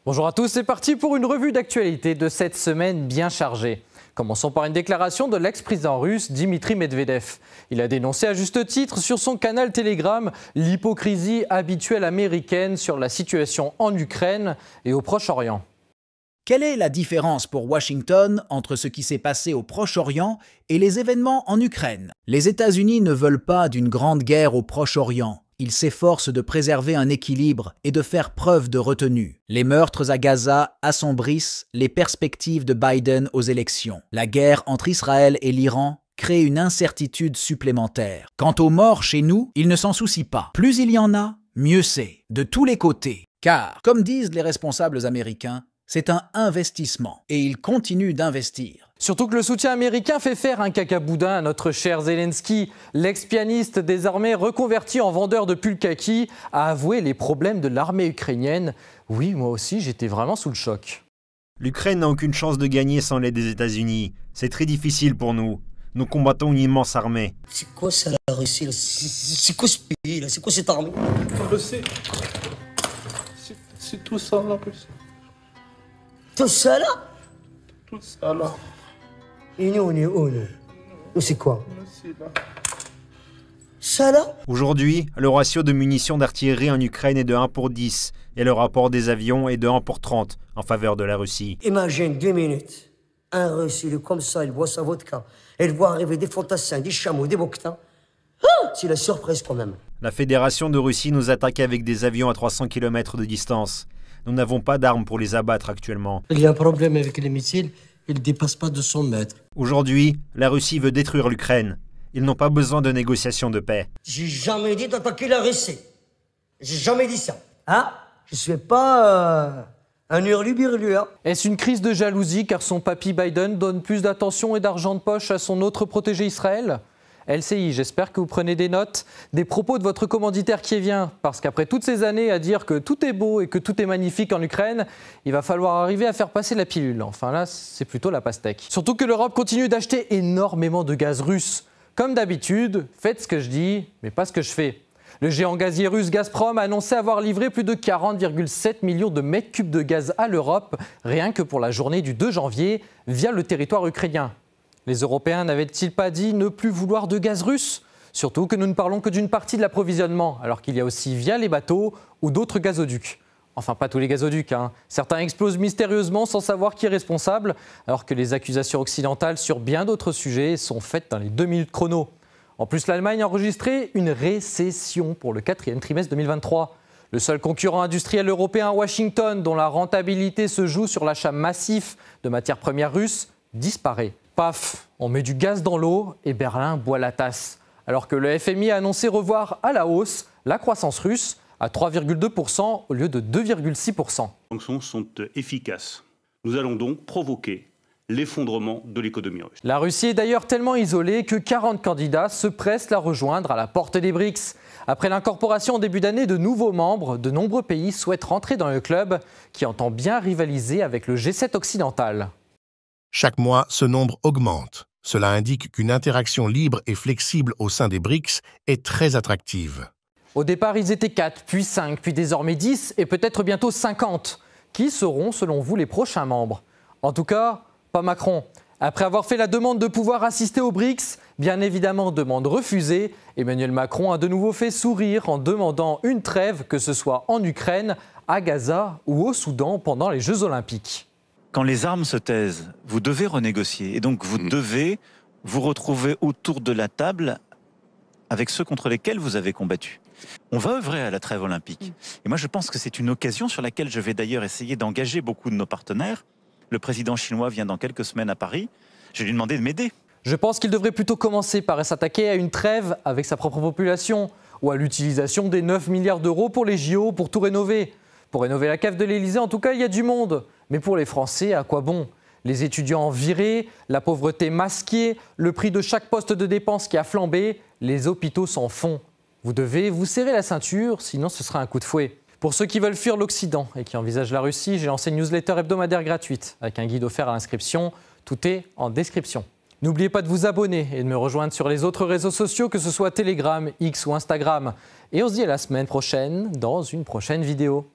Bonjour à tous, c'est parti pour une revue d'actualité de cette semaine bien chargée. Commençons par une déclaration de l'ex-président russe Dimitri Medvedev. Il a dénoncé à juste titre sur son canal Telegram l'hypocrisie habituelle américaine sur la situation en Ukraine et au Proche-Orient. Quelle est la différence pour Washington entre ce qui s'est passé au Proche-Orient et les événements en Ukraine? Les États-Unis ne veulent pas d'une grande guerre au Proche-Orient. Ils s'efforcent de préserver un équilibre et de faire preuve de retenue. Les meurtres à Gaza assombrissent les perspectives de Biden aux élections. La guerre entre Israël et l'Iran crée une incertitude supplémentaire. Quant aux morts chez nous, ils ne s'en soucient pas. Plus il y en a, mieux c'est, de tous les côtés. Car, comme disent les responsables américains, c'est un investissement et ils continuent d'investir. Surtout que le soutien américain fait faire un cacaboudin à notre cher Zelensky. L'ex-pianiste désormais reconverti en vendeur de pull kaki a avoué les problèmes de l'armée ukrainienne. Oui, moi aussi, j'étais vraiment sous le choc. L'Ukraine n'a aucune chance de gagner sans l'aide des États-Unis. C'est très difficile pour nous. Nous combattons une immense armée. C'est quoi ça la Russie là? C'est quoi ce pays là? C'est quoi cette armée? C'est tout ça la Russie. Tout ça là? Tout ça là. Et nous, on est où nous? Nous c'est quoi? C'est là. Ça là? Aujourd'hui, le ratio de munitions d'artillerie en Ukraine est de 1 pour 10 et le rapport des avions est de 1 pour 30 en faveur de la Russie. Imagine 2 minutes. Un Russe, il est comme ça, il boit sa vodka. Il voit arriver des fantassins, des chameaux, des boctins. Ah, c'est la surprise quand même. La Fédération de Russie nous attaque avec des avions à 300 km de distance. Nous n'avons pas d'armes pour les abattre actuellement. Il y a un problème avec les missiles, ils ne dépassent pas 200 mètres. Aujourd'hui, la Russie veut détruire l'Ukraine. Ils n'ont pas besoin de négociations de paix. J'ai jamais dit d'attaquer la Russie. J'ai jamais dit ça. Hein? Je suis pas un hurluberlu. Hein? Est-ce une crise de jalousie car son papy Biden donne plus d'attention et d'argent de poche à son autre protégé Israël? LCI, j'espère que vous prenez des notes des propos de votre commanditaire kievien, parce qu'après toutes ces années à dire que tout est beau et que tout est magnifique en Ukraine, il va falloir arriver à faire passer la pilule. Enfin là, c'est plutôt la pastèque. Surtout que l'Europe continue d'acheter énormément de gaz russe. Comme d'habitude, faites ce que je dis, mais pas ce que je fais. Le géant gazier russe Gazprom a annoncé avoir livré plus de 40,7 millions de mètres cubes de gaz à l'Europe, rien que pour la journée du 2 janvier, via le territoire ukrainien. Les Européens n'avaient-ils pas dit ne plus vouloir de gaz russe? Surtout que nous ne parlons que d'une partie de l'approvisionnement, alors qu'il y a aussi via les bateaux ou d'autres gazoducs. Enfin, pas tous les gazoducs, hein. Certains explosent mystérieusement sans savoir qui est responsable, alors que les accusations occidentales sur bien d'autres sujets sont faites dans les 2 minutes chrono. En plus, l'Allemagne a enregistré une récession pour le 4e trimestre 2023. Le seul concurrent industriel européen, Washington, dont la rentabilité se joue sur l'achat massif de matières premières russes, disparaît. Paf, on met du gaz dans l'eau et Berlin boit la tasse. Alors que le FMI a annoncé revoir à la hausse la croissance russe à 3,2% au lieu de 2,6%. Les sanctions sont efficaces. Nous allons donc provoquer l'effondrement de l'économie russe. La Russie est d'ailleurs tellement isolée que 40 candidats se pressent la rejoindre à la porte des BRICS. Après l'incorporation en début d'année de nouveaux membres, de nombreux pays souhaitent rentrer dans le club qui entend bien rivaliser avec le G7 occidental. Chaque mois, ce nombre augmente. Cela indique qu'une interaction libre et flexible au sein des BRICS est très attractive. Au départ, ils étaient 4, puis 5, puis désormais 10 et peut-être bientôt 50. Qui seront, selon vous, les prochains membres? En tout cas, pas Macron. Après avoir fait la demande de pouvoir assister aux BRICS, bien évidemment demande refusée, Emmanuel Macron a de nouveau fait sourire en demandant une trêve, que ce soit en Ukraine, à Gaza ou au Soudan pendant les Jeux Olympiques. Quand les armes se taisent, vous devez renégocier. Et donc vous devez vous retrouver autour de la table avec ceux contre lesquels vous avez combattu. On va œuvrer à la trêve olympique. Et moi je pense que c'est une occasion sur laquelle je vais d'ailleurs essayer d'engager beaucoup de nos partenaires. Le président chinois vient dans quelques semaines à Paris. Je vais lui demander de m'aider. Je pense qu'il devrait plutôt commencer par s'attaquer à une trêve avec sa propre population ou à l'utilisation des 9 milliards d'euros pour les JO pour tout rénover. Pour rénover la cave de l'Élysée, en tout cas, il y a du monde. Mais pour les Français, à quoi bon? Les étudiants virés, la pauvreté masquée, le prix de chaque poste de dépense qui a flambé, les hôpitaux s'en font. Vous devez vous serrer la ceinture, sinon ce sera un coup de fouet. Pour ceux qui veulent fuir l'Occident et qui envisagent la Russie, j'ai lancé une newsletter hebdomadaire gratuite avec un guide offert à l'inscription. Tout est en description. N'oubliez pas de vous abonner et de me rejoindre sur les autres réseaux sociaux, que ce soit Telegram, X ou Instagram. Et on se dit à la semaine prochaine dans une prochaine vidéo.